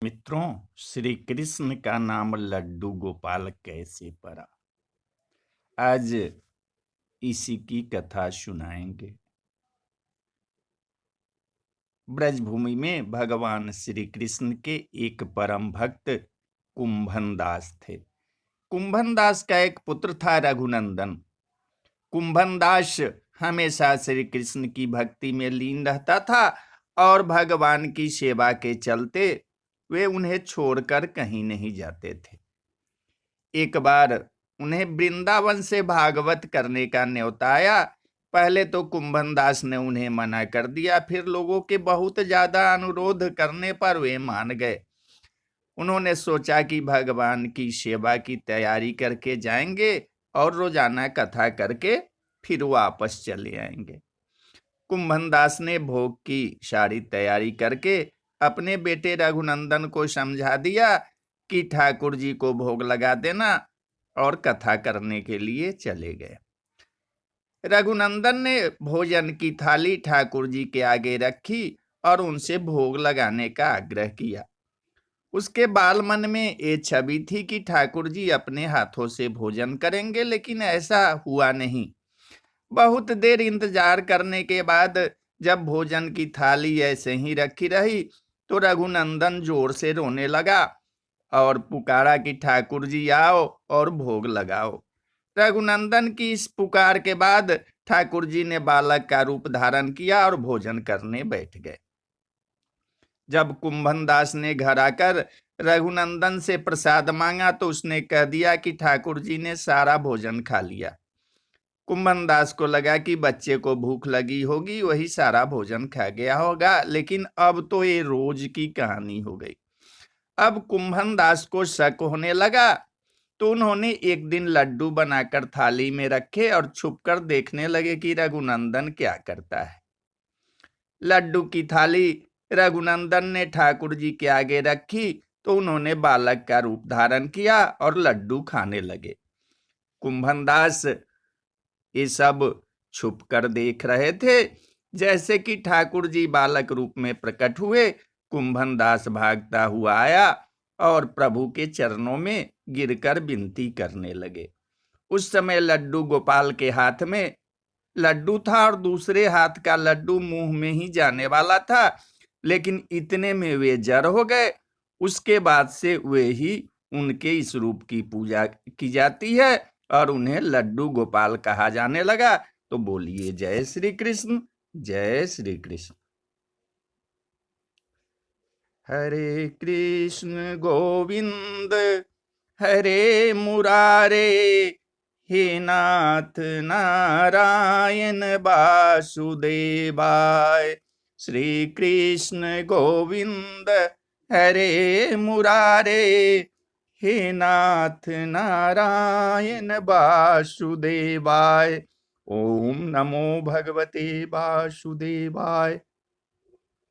मित्रों, श्री कृष्ण का नाम लड्डू गोपाल कैसे पड़ा? आज इसी की कथा सुनाएंगे। ब्रजभूमि में भगवान श्री कृष्ण के एक परम भक्त कुंभन दास थे। कुंभन दास का एक पुत्र था रघुनंदन। कुंभन दास हमेशा श्री कृष्ण की भक्ति में लीन रहता था और भगवान की सेवा के चलते वे उन्हें छोड़कर कहीं नहीं जाते थे। एक बार उन्हें वृंदावन से भागवत करने का न्योता आया। पहले तो कुंभन दास ने उन्हें मना कर दिया, फिर लोगों के बहुत ज्यादा अनुरोध करने पर वे मान गए। उन्होंने सोचा कि भगवान की सेवा की तैयारी करके जाएंगे और रोजाना कथा करके फिर वापस चले आएंगे। कुंभन दास ने भोग की सारी तैयारी करके अपने बेटे रघुनंदन को समझा दिया कि ठाकुर जी को भोग लगा देना और कथा करने के लिए चले गए। रघुनंदन ने भोजन की थाली ठाकुर जी के आगे रखी और उनसे भोग लगाने का आग्रह किया। उसके बाल मन में ये छवि थी कि ठाकुर जी अपने हाथों से भोजन करेंगे, लेकिन ऐसा हुआ नहीं। बहुत देर इंतजार करने के बाद जब भोजन की थाली ऐसे ही रखी रही तो रघुनंदन जोर से रोने लगा और पुकारा कि ठाकुर जी आओ और भोग लगाओ। रघुनंदन की इस पुकार के बाद ठाकुर जी ने बालक का रूप धारण किया और भोजन करने बैठ गए। जब कुंभन दास ने घर आकर रघुनंदन से प्रसाद मांगा तो उसने कह दिया कि ठाकुर जी ने सारा भोजन खा लिया। कुंभन दास को लगा कि बच्चे को भूख लगी होगी, वही सारा भोजन खा गया होगा, लेकिन अब तो ये रोज की कहानी हो गई। अब कुंभन दास को शक होने लगा, तो उन्होंने एक दिन लड्डू बनाकर थाली में रखे और छुपकर देखने लगे कि रघुनंदन क्या करता है। लड्डू की थाली रघुनंदन ने ठाकुर जी के आगे रखी तो उन्होंने बालक का रूप धारण किया और लड्डू खाने लगे। कुंभन दास ये सब छुपकर देख रहे थे। जैसे कि ठाकुर जी बालक रूप में प्रकट हुए, कुंभन दास भागता हुआ आया और प्रभु के चरणों में गिरकर विनती करने लगे। उस समय लड्डू गोपाल के हाथ में लड्डू था और दूसरे हाथ का लड्डू मुंह में ही जाने वाला था, लेकिन इतने में वे जड़ हो गए। उसके बाद से वे ही उनके इस रूप की पूजा की जाती है और उन्हें लड्डू गोपाल कहा जाने लगा। तो बोलिए जय श्री कृष्ण, जय श्री कृष्ण। हरे कृष्ण गोविंद हरे मुरारे, हे नाथ नारायण वासुदेवाय। श्री कृष्ण गोविंद हरे मुरारे, हे नाथ नारायण वासुदेवाय। ओम नमो भगवते वासुदेवाय।